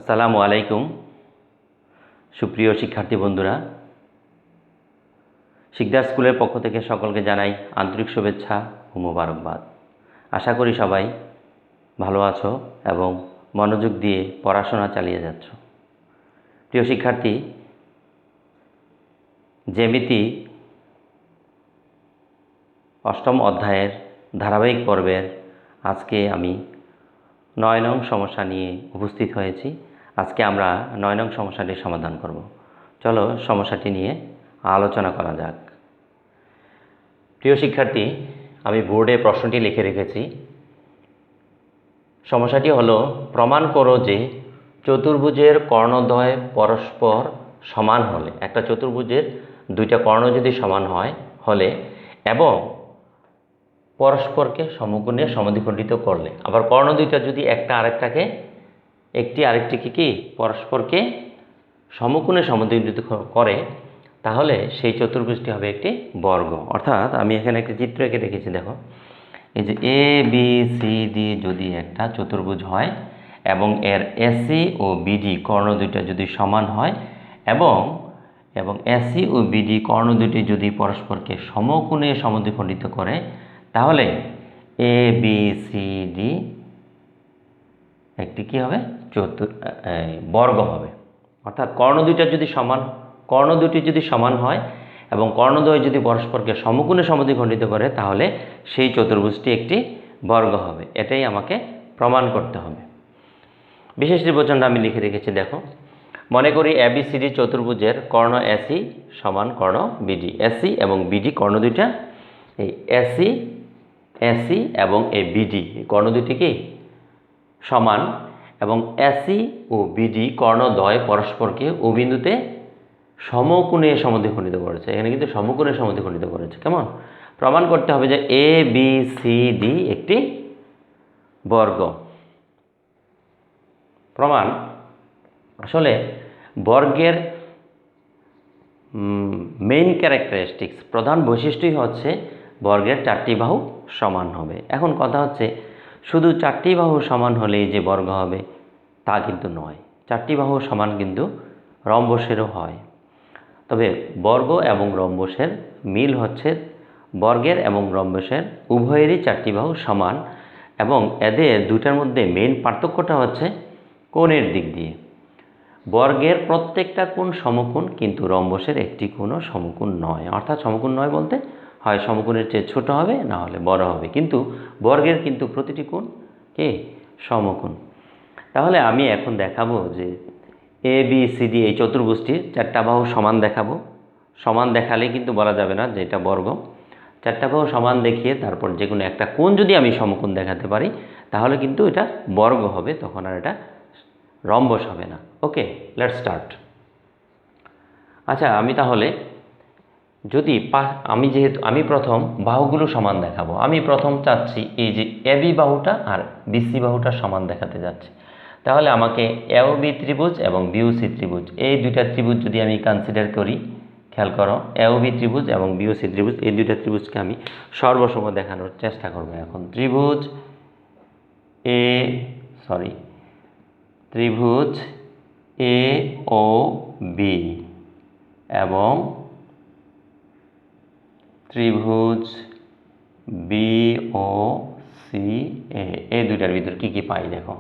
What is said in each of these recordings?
আসসালামু আলাইকুম সুপ্রিয় শিক্ষার্থী বন্ধুরা, শিকদার স্কুলের পক্ষ থেকে সকলকে জানাই আন্তরিক শুভেচ্ছা ও মোবারকবাদ। আশা করি সবাই ভালো আছো এবং মনোযোগ দিয়ে পড়াশোনা চালিয়ে যাচ্ছ। প্রিয় শিক্ষার্থী, জ্যামিতি অষ্টম অধ্যায়ের ধারাবাহিক পর্বের আজকে আমি ৯ নং সমস্যা নিয়ে উপস্থিত হয়েছি। আজকে আমরা ৯ নং সমস্যাটির সমাধান করব। চলো সমস্যাটি নিয়ে আলোচনা করা যাক। প্রিয় শিক্ষার্থী, আমি বোর্ডে প্রশ্নটি লিখে রেখেছি। সমস্যাটি হলো, প্রমাণ করো যে চতুর্ভুজের কর্ণদ্বয় পরস্পর সমান হলে, একটা চতুর্ভুজের দুইটা কর্ণ যদি সমান হলে এবং পরস্পরকে সমকোণে সমদ্বিখণ্ডিত করলে, আবার কর্ণ দুইটা যদি একটি আরেকটিকে কি পরস্পরকে সমকোণে সমদ্বিখণ্ডিত করে, তাহলে সেই চতুর্ভুজটি হবে একটি বর্গ। অর্থাৎ আমি এখানে একটি চিত্র এঁকে রেখেছি, দেখো। এই যে এ বি সি ডি যদি একটা চতুর্ভুজ হয় এবং এর এসি ও বিডি কর্ণ দুইটা যদি সমান হয় এবং এসি ও বিডি কর্ণ দুইটি যদি পরস্পরকে সমকোণে সমদ্বিখণ্ডিত করে, তাহলে এ বি সি ডি একটি কি হবে, বর্গ হবে। অর্থাৎ কর্ণ দুটি যদি সমান হয় এবং কর্ণদ্বয় যদি পরস্পরকে সমকোণে সমদ্বিখণ্ডিত করে, তাহলে সেই চতুর্ভুজটি একটি বর্গ হবে। এটাই আমাকে প্রমাণ করতে হবে। বিশেষ নির্বচনটা আমি লিখে রেখেছি, দেখো। মনে করি এবিসিডি চতুর্ভুজের কর্ণ এসি সমান কর্ণ বিডি। এসি এবং বিডি কর্ণ দুইটা, এই এসি এবং এই বিডি কর্ণ দুটি কি সমান এবং এসি ও বিডি কর্ণদ্বয় পরস্পরকে ও বিন্দুতে সমকোণে সমদ্বিখণ্ডিত করেছে। এখানে কিন্তু সমকোণে সমদ্বিখণ্ডিত করেছে। কেমন? প্রমাণ করতে হবে যে এ বি সি ডি একটি বর্গ। প্রমাণ, আসলে বর্গের মেইন ক্যারেক্টারিস্টিক্স, প্রধান বৈশিষ্ট্যই হচ্ছে বর্গের চারটি বাহু সমান হবে। এখন কথা হচ্ছে, শুধু চারটি বাহু সমান হলেই যে বর্গ হবে তা কিন্তু নয়। চারটি বাহু সমান কিন্তু রম্বসেরও হয়। তবে বর্গ এবং রম্বসের মিল হচ্ছে বর্গের এবং রম্বসের উভয়েরই চারটি বাহু সমান এবং এদের দুটার মধ্যে মেইন পার্থক্যটা হচ্ছে কোণের দিক দিয়ে। বর্গের প্রত্যেকটা কোণ সমকোণ, কিন্তু রম্বসের একটি কোণও সমকোণ নয়। অর্থাৎ সমকোণ নয় বলতে হয় সমকোণের চেয়ে ছোট হবে, না হলে বড় হবে, কিন্তু বর্গের কিন্তু প্রতিটি কোণ কে সমকোণ। তাহলে আমি এখন দেখাবো যে এ বি সি ডি এই চতুর্ভুজটির চারটা বাহু সমান দেখাবো। সমান দেখালে কিন্তু বলা যাবে না যে এটা বর্গ। চারটা বাহু সমান দেখিয়ে তারপর যে কোনো একটা কোণ যদি আমি সমকোণ দেখাতে পারি, তাহলে কিন্তু এটা বর্গ হবে, তখন আর এটা রম্বস হবে না। ওকে, লেটস স্টার্ট। আচ্ছা, আমি তাহলে যদি আমি প্রথম বাহুগুলো সমান দেখাবো। আমি প্রথম চাচ্ছি এই যে এবি বাহুটা আর বিসি বাহুটা সমান দেখাতে যাচ্ছি। তাহলে আমাকে এও বি ত্রিভুজ এবং বিও সি ত্রিভুজ, এই দুইটা ত্রিভুজ যদি আমি কনসিডার করি, খেয়াল করো, এও বি ত্রিভুজ এবং বিও সি ত্রিভুজ, এই দুইটা ত্রিভুজকে আমি সর্বসময় দেখানোর চেষ্টা করবো। এখন ত্রিভুজ এ ও বি এবং ত্রিভুজ বি ও সি এ, এই দুইটার ভিতর কি কি পাই, দেখো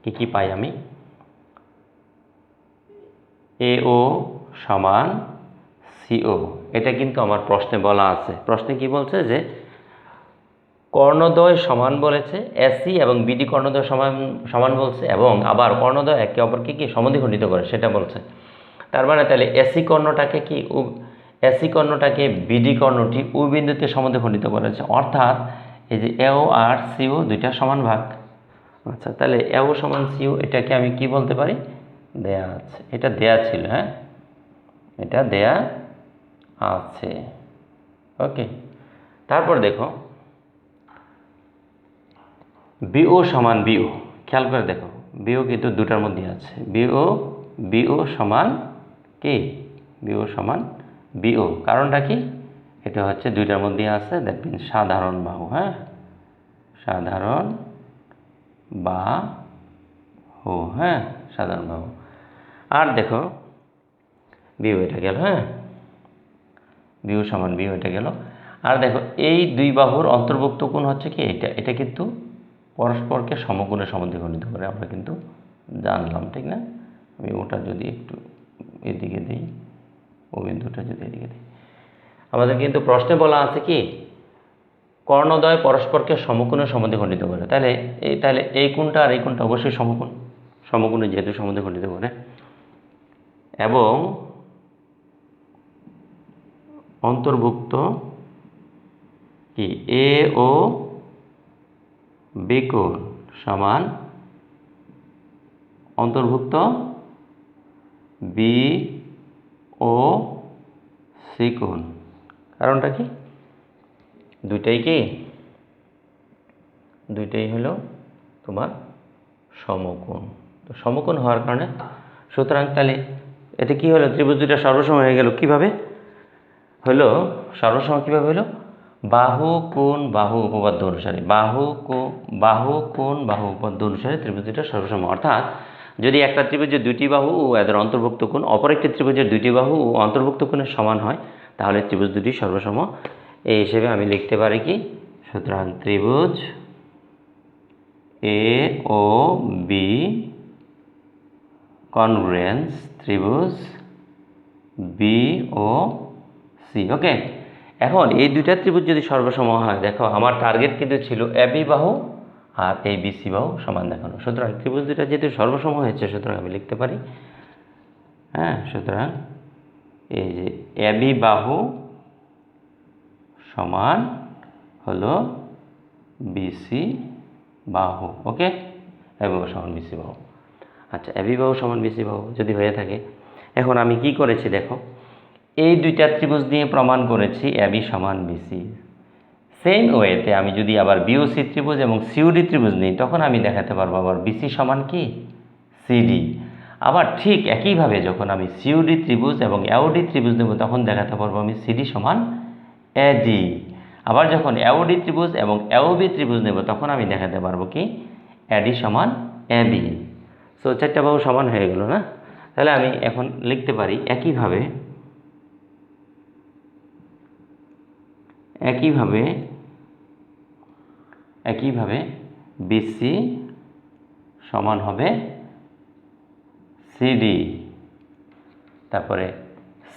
কি কি পাই আমি। এ ও সমান সিও, এটা কিন্তু আমার প্রশ্নে বলা আছে। প্রশ্নে কি বলছে যে কর্ণদ্বয় সমান বলেছে, এসি এবং বিডি কর্ণদ্বয় সমান বলছে, এবং আবার কর্ণদ্বয় একে অপরকে কি সমদ্বিখণ্ডিত করে সেটা বলছে। তার মানে তাহলে এসি কর্ণটাকে বিডি কর্ণটি ও বিন্দুতে সমদ্বিখণ্ডিত করেছে। অর্থাৎ এই যে এও আর সিও দুইটা সমান ভাগ। আচ্ছা, তাহলে এও সমান সিও, এটাকে আমি কি বলতে পারি, দেয়া আছে। এটা দেয়া ছিল, হ্যাঁ, এটা দেয়া আছে। ওকে, তারপর দেখো বিও সমান বিও, খেয়াল করে দেখো, বিও কিন্তু দুটার মধ্যে আছে। বিও সমান কি, বিও সমান বিও, কারণটা কি, এটা হচ্ছে দুইটার মধ্যে আছে, দ্যাট মিনস সাধারণ বাহু। হ্যাঁ, সাধারণ বাহু, হ্যাঁ, সাধারণ বাহু। আর দেখো বিউ এটা গেল, হ্যাঁ, বিউ সমান বিউ এটা গেল। আর দেখো এই দুই বাহুর অন্তর্ভুক্ত কোণ হচ্ছে কি এটা, এটা কিন্তু পরস্পরকে সমকোণে সমদ্বিখণ্ডিত করে, আমরা কিন্তু জানলাম, ঠিক না? আমি ওটা যদি একটু এদিকে দিই, ও বিন্দুটা যদি এদিকে দিই, আমাদের কিন্তু প্রশ্নে বলা আছে কি কর্ণদ্বয় পরস্পরকে সমকোণে সমদ্বিখণ্ডিত করে, তাহলে এই কোণটা আর এই কোণটা অবশ্যই সমকোণে যেহেতু সমদ্বিখণ্ডিত করে, এবং অন্তর্ভুক্ত কি এ ও বি কোণ সমান অন্তর্ভুক্ত বি ও সি কোণ। কারণটা কি? দুইটাই হলো তোমার সমকোণ। তো সমকোণ হওয়ার কারণে সুতরাং তাহলে এটা কি হলো, ত্রিভুজ দুইটা সর্বসম হয়ে গেল। কিভাবে হলো সর্বসম? কিভাবে হলো? বাহু কোণ বাহু উপপাদ্য অনুসারে, বাহু কোণ বাহু উপপাদ্য অনুসারে ত্রিভুজ দুইটা সর্বসম। অর্থাৎ যদি একটা ত্রিভুজের দুইটি বাহু ও এদের অন্তর্ভুক্ত কোণ অপর একটি ত্রিভুজের দুইটি বাহু ও অন্তর্ভুক্ত কোণের সমান হয়, তাহলে ত্রিভুজ দুটি সর্বসম। এই হিসেবে আমি লিখতে পারি কি, সুতরাং ত্রিভুজ এ ও বি কনগ্রুয়েন্স ত্রিভুজ বি ও সি। ওকে, এখন এই দুইটা ত্রিভুজ যদি সর্বসম হয়, দেখো আমার টার্গেট কিন্তু ছিল এবি বাহু আর এই বিসি বাহু সমান দেখানো। সুতরাং ত্রিভুজ দুইটা যেহেতু সর্বসম হয়েছে, সুতরাং আমি লিখতে পারি, হ্যাঁ, সুতরাং এই যে এবি বাহু সমান হলো বিসি বাহু। ওকে, এবি বাহু সমান বিসি বাহু। আচ্ছা, এবি বাহু সমান বিসি বাহু যদি হয়ে থাকে, এখন আমি কি করেছি দেখো, এই দুইটা ত্রিভুজ নিয়ে প্রমাণ করেছি এবি সমান বিসি। সেম ওয়েতে আমি যদি আবার বিওসি ত্রিভুজ এবং সিওডি ত্রিভুজ নিই, তখন আমি দেখাতে পারবো আবার বিসি সমান কি সিডি। আবার ঠিক একইভাবে যখন আমি সিওডি ত্রিভুজ এবং এওডি ত্রিভুজ নেব, তখন দেখাতে পারবো আমি সিডি সমান এডি। আবার যখন এওডি ত্রিভুজ এবং এওবি ত্রিভুজ নেব, তখন আমি দেখাতে পারবো কি এডি সমান এবি। সো চারটা বাহু সমান হয়ে গেল না? তাহলে আমি এখন লিখতে পারি একইভাবে বিসি সমান হবে সিডি, তারপরে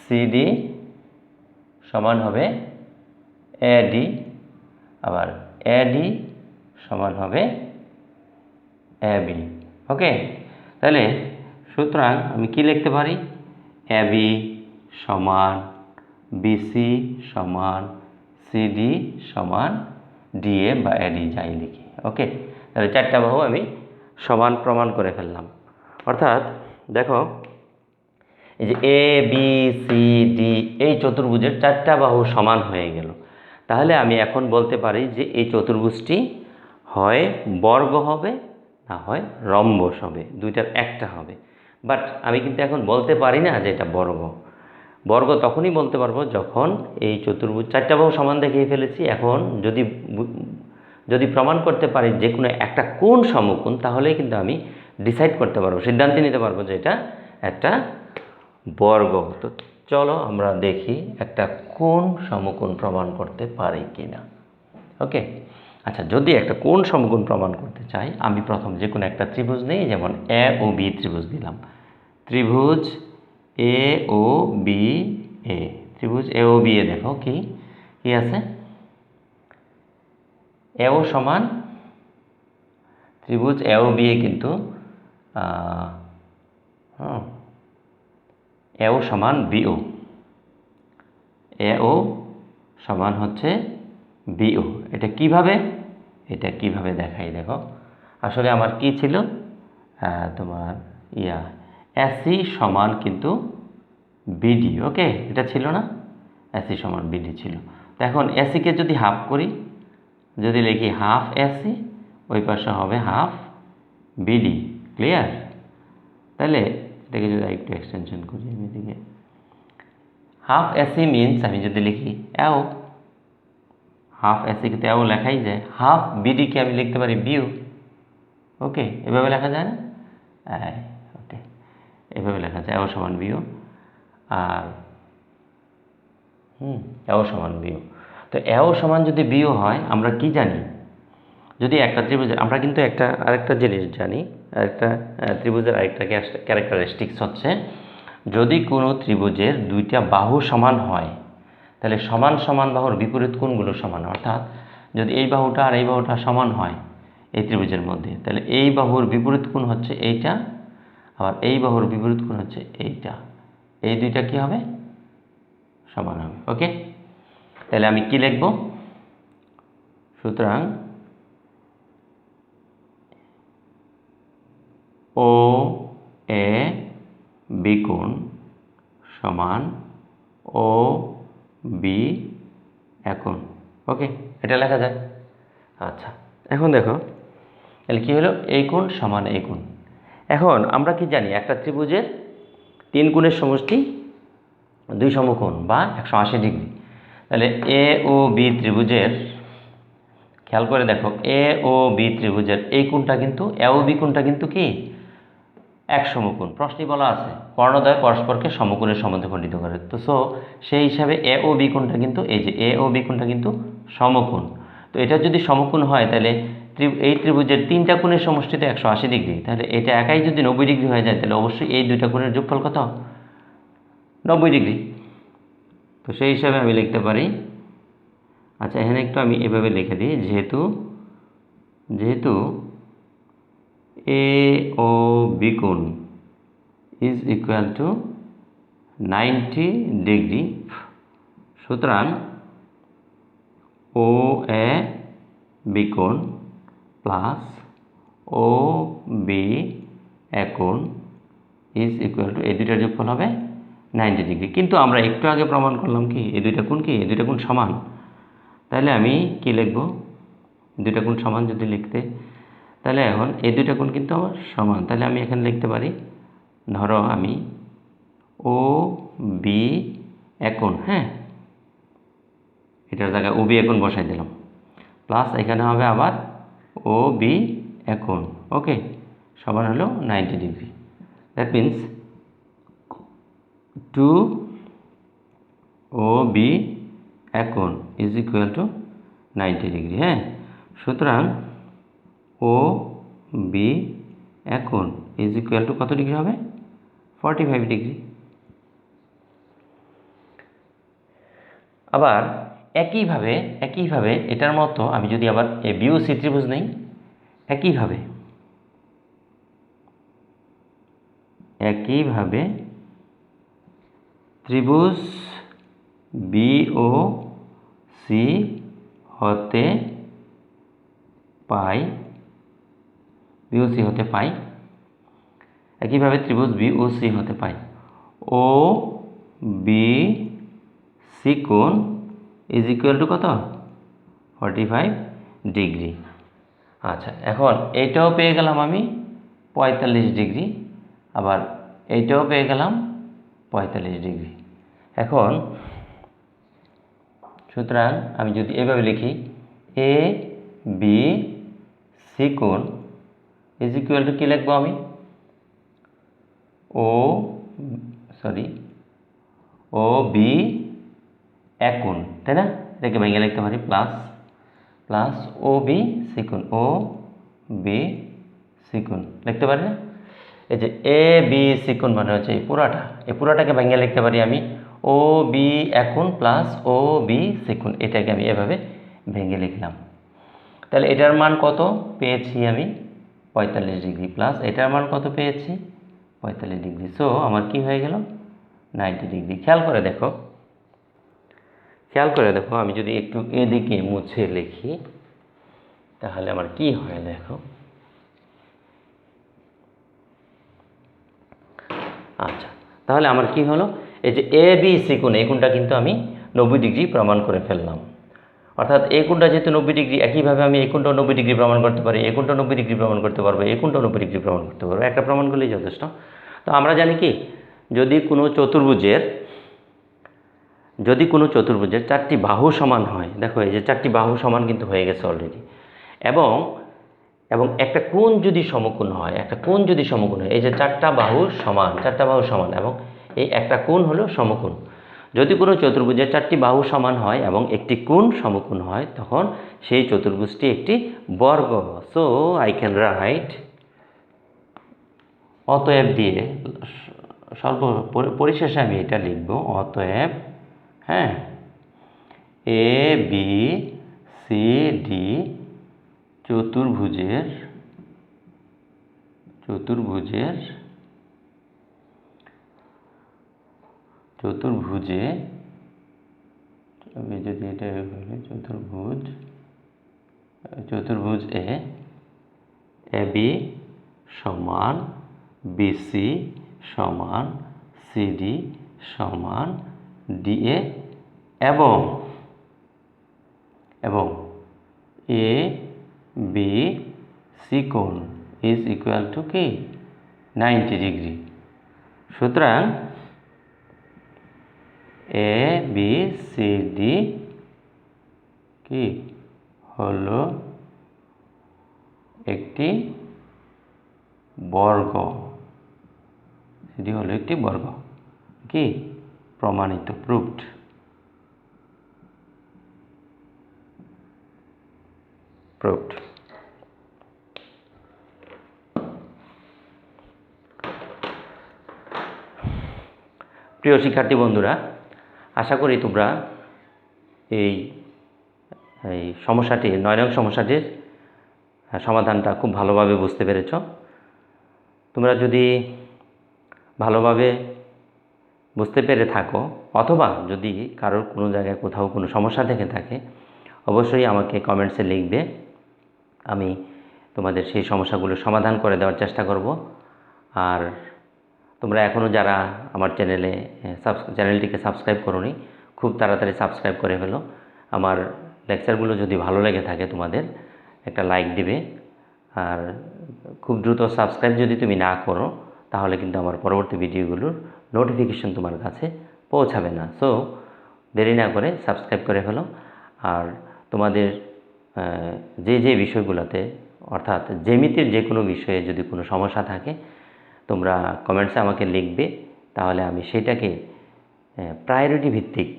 সিডি সমান হবে এডি, আবার এডি সমান হবে এবি। ওকে, তাহলে সুতরাং আমি কি লিখতে পারি, এবি সমান বিসি সমান সিডি সমান ডিএ বা এডি যাই লিখি। ওকে, তাহলে চারটা বাহু আমি সমান প্রমাণ করে ফেললাম। অর্থাৎ দেখো এই যে এ বি সি ডি এই চতুর্ভুজের চারটা বাহু সমান হয়ে গেল। তাহলে আমি এখন বলতে পারি যে এই চতুর্ভুজটি হয় বর্গ হবে, না হয় রম্বস হবে, দুইটার একটা হবে। বাট আমি কিন্তু এখন বলতে পারি না যে এটা বর্গ তখনই বলতে পারবো যখন এই চতুর্ভুজ চারটা বাহু সমান দেখিয়ে ফেলেছি। এখন যদি প্রমাণ করতে পারি যে কোনো একটা কোণ সমকোণ, তাহলেই কিন্তু আমি ডিসাইড করতে পারবো, সিদ্ধান্ত নিতে পারবো যে এটা একটা বর্গ। তো চলো আমরা দেখি একটা কোণ সমকোণ প্রমাণ করতে পারি কিনা। ওকে, আচ্ছা, যদি একটা কোণ সমকোণ প্রমাণ করতে চাই, আমি প্রথম যে কোনো একটা ত্রিভুজ নেই, যেমন এ ও বি ত্রিভুজ দিলাম। ত্রিভুজ এ ও বি এ, ত্রিভুজ এ ও বি এ দেখো কি আছে, এও সমান ত্রিভুজ এ ও বি এ কিন্তু এও সমান বিও, এও সমান হচ্ছে বিও। এটা কিভাবে দেখাই দেখো, আসলে আমার কি ছিল, তোমার এসি সমান কিন্তু বিডি। ওকে, এটা ছিল না, এসি সমান বিডি ছিল। তো এখন এসিকে যদি হাফ করি, যদি লিখি হাফ এসি, ওই পাশে হবে হাফ বিডি। ক্লিয়ার? তাহলে এটাকে যদি একটু এক্সটেনশন করি আমি এদিকে, হাফ এসি মিনস আমি যদি লিখি এও, হাফ এসি কিন্তু এও লেখাই যায়, হাফ বিডিকে আমি লিখতে পারি বিউ। ওকে, এভাবে লেখা যায় না? ওকে, এভাবে লেখা যায়, এও সমান বিও, আর এও সমান বিও। তো এও সমান যদি বিও হয়, আমরা কি জানি, যদি একটা ত্রিভুজের, আমরা কিন্তু আরেকটা জিনিস জানি, আরেকটা ত্রিভুজের আরেকটা ক্যারেক্টারিস্টিক্স হচ্ছে, যদি কোনো ত্রিভুজের দুইটা বাহু সমান হয়, তাহলে সমান সমান বাহুর বিপরীত কোণগুলো সমান। অর্থাৎ যদি এই বাহুটা আর এই বাহুটা সমান হয় এই ত্রিভুজের মধ্যে, তাহলে এই বাহুর বিপরীত কোণ হচ্ছে এইটা, আবার এই বাহুর বিপরীত কোণ হচ্ছে এইটা, এই দুইটা কি হবে, সমান হবে। ওকে, তাহলে আমি কি লিখব, সুতরাং ও এ বি কোণ সমান ও বি কোণ। ওকে, এটা লেখা যায়। আচ্ছা, এখন দেখো তাহলে কী হলো, এই কোণ সমান এই কোণ। এখন আমরা কি জানি, একটা ত্রিভুজের 3 কোণের সমষ্টি 2 সমকোণ বা 180 ডিগ্রি। তাহলে এ ও বি ত্রিভুজের, খেয়াল করে দেখো, এ ও বি ত্রিভুজের এই কোণটা কিন্তু, এ ও বি কোণটা কিন্তু কি এক সমকোণ। প্রশ্নে বলা আছে কর্ণদ্বয় পরস্পরকে সমকোণের সম্বন্ধে খণ্ডিত করে। তো সেই হিসাবে এ ও বি কোণটা কিন্তু, এই যে এ ও বি কোণটা কিন্তু সমকোণ। তো এটা যদি সমকোণ হয়, তাহলে এই ত্রিভুজের 3টা কোণের সমষ্টিতে 180 ডিগ্রি। তাহলে এটা একাই যদি 90 ডিগ্রি হয়ে যায়, তাহলে অবশ্যই এই 2টা কোণের যোগফল কত, 90 ডিগ্রি। তো সেই হিসাবে আমি লিখতে পারি, আচ্ছা এখানে একটু আমি এভাবে লিখে দিই, যেহেতু এ ও বি কোণ ইজ ইকুয়াল টু 90 ডিগ্রি, সুতরাং ও এ বি কোণ প্লাস ও বি কোণ ইজ ইকুয়াল টু, এই দুইটার যোগফল হবে 90 ডিগ্রি। কিন্তু আমরা একটু আগে প্রমাণ করলাম কি এই দুইটা কোণ কি, এই দুইটা কোণ সমান। তাহলে আমি কি লিখব, দুইটা কোণ সমান যদি লিখতে, তাহলে এখন এই দুইটা কোণ কিন্তু আমার সমান। তাহলে আমি এখানে লিখতে পারি, ধরো আমি ও বি কোণ, হ্যাঁ এটার জায়গায় ও বি কোণ বসাই দিলাম, প্লাস এখানে হবে আবার ও বি কোণ, ওকে, সমান হলো 90 degree. That means 2 O B কোণ ইজ ইকুয়াল টু 90 ডিগ্রি। হ্যাঁ, সুতরাং ও বি কোণ ইজ ইকুয়াল টু কত ডিগ্রি হবে, 45 ডিগ্রি। আবার একইভাবে এটার মতো আমি যদি আবার এ বি ও সি ত্রিভুজ নেই, একইভাবে ত্রিভুজ বি ও সি হতে পাই, একইভাবে ত্রিভুজ বি ও সি হতে পাই ও বি সি কোণ ইজ ইকুয়াল টু কত, 45 ডিগ্রি। আচ্ছা, এখন এইটাও পেয়ে গেলাম আমি 45 ডিগ্রি, আবার এইটাও পেয়ে গেলাম 45 ডিগ্রি। এখন সুতরাং আমি যদি এভাবে লিখি, এ বি সি কোণ ইজ ইকুয়াল টু, কী লিখবো আমি, ও বি কোণ, তাই না, এটাকে ভেঙে লিখতে পারি, প্লাস ও বি সি কোণ, ও বি সি কোণ লিখতে পারি না। এই যে এ বি সি কোণ মানে হচ্ছে এই পুরাটাকে ভেঙে লিখতে পারি আমি ও বি কোণ প্লাস ও বি সি কোণ, এটাকে আমি এভাবে ভেঙে লিখলাম। তাহলে এটার মান কত পেয়েছি আমি, 45 ডিগ্রি, প্লাস এটার মান কত পেয়েছি, 45 ডিগ্রি। সো আমার কি হয়ে গেল, 90 ডিগ্রি। খেয়াল করে দেখো আমি যদি একটু এদিকে মুছে লিখি, তাহলে আমার কি হয় দেখো। আচ্ছা, তাহলে আমার কি হলো, এই যে এ বি সি কোণ, এই কোণটা কিন্তু আমি 90 ডিগ্রি প্রমাণ করে ফেললাম। অর্থাৎ এই কোণটা যেহেতু 90 ডিগ্রি, একইভাবে আমি এই কোণটাও 90 ডিগ্রি প্রমাণ করতে পারি, এই কোণটাও 90 ডিগ্রি প্রমাণ করতে পারবো, এই কোণটাও 90 ডিগ্রি প্রমাণ করতে পারবো। একটা প্রমাণ করলেই যথেষ্ট। তো আমরা জানি কি, যদি কোনো চতুর্ভুজের 4টি বাহু সমান হয়, দেখো এই যে 4টি বাহু সমান কিন্তু হয়ে গেছে অলরেডি, এবং এবং একটা কোণ যদি সমকোণ হয়, এই যে চারটা বাহু সমান এবং এই একটা কোণ হলো সমকোণ। যদি কোনো চতুর্ভুজের চারটি বাহু সমান হয় এবং একটি কোণ সমকোণ হয়, তখন সেই চতুর্ভুজটি একটি বর্গ। সো আই ক্যান রাইট, অতএব দিয়ে পরিশেষে আমি এটা লিখব, অতএব, হ্যাঁ, এ বি সি ডি চতুর্ভুজে আমি যদি এটা বলি, চতুর্ভুজ এ বি সমান বিসি সমান সিডি সমান ডিএ এবং এ বি সি কোণ ইজ ইকুয়াল টু কি 90 ডিগ্রি। সুতরাং এ বি সি ডি কি হলো একটি বর্গ, কি প্রমাণিত, প্রুভড। প্রিয় শিক্ষার্থী বন্ধুরা, আশা করি তোমরা এই সমস্যাটির 9 নং সমস্যাটির সমাধানটা খুব ভালোভাবে বুঝতে পেরেছ। তোমরা যদি ভালোভাবে বুঝতে পেরে থাকো, অথবা যদি কারোর কোনো জায়গায় কোথাও কোনো সমস্যা থেকে থাকে, অবশ্যই আমাকে কমেন্টসে লিখবে। আমি তোমাদের সেই সমস্যাগুলোর সমাধান করে দেওয়ার চেষ্টা করব। আর তোমরা এখনও যারা আমার চ্যানেলটিকে সাবস্ক্রাইব করোনি, খুব তাড়াতাড়ি সাবস্ক্রাইব করে ফেলো। আমার লেকচারগুলো যদি ভালো লেগে থাকে তোমাদের, একটা লাইক দিবে। আর খুব দ্রুত সাবস্ক্রাইব যদি তুমি না করো, তাহলে কিন্তু আমার পরবর্তী ভিডিওগুলোর নোটিফিকেশন তোমার কাছে পৌঁছাবে না। সো দেরি না করে সাবস্ক্রাইব করে ফেলো। আর তোমাদের যে বিষয়গুলোতে, অর্থাৎ জ্যামিতির যে কোনো বিষয়ে যদি কোনো সমস্যা থাকে, তোমরা কমেন্টসে আমাকে লিখবে। তাহলে আমি সেইটাকে প্রায়োরিটি ভিত্তিক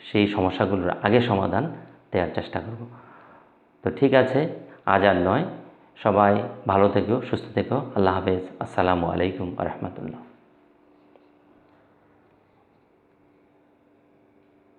সেই সমস্যাগুলোর আগে সমাধান দেওয়ার চেষ্টা করব। তো ঠিক আছে, আজ আর নয়। সবাই ভালো থেকো, সুস্থ থেকো। আল্লাহ হাফেজ। আসসালামু আলাইকুম ওয়া রাহমাতুল্লাহ।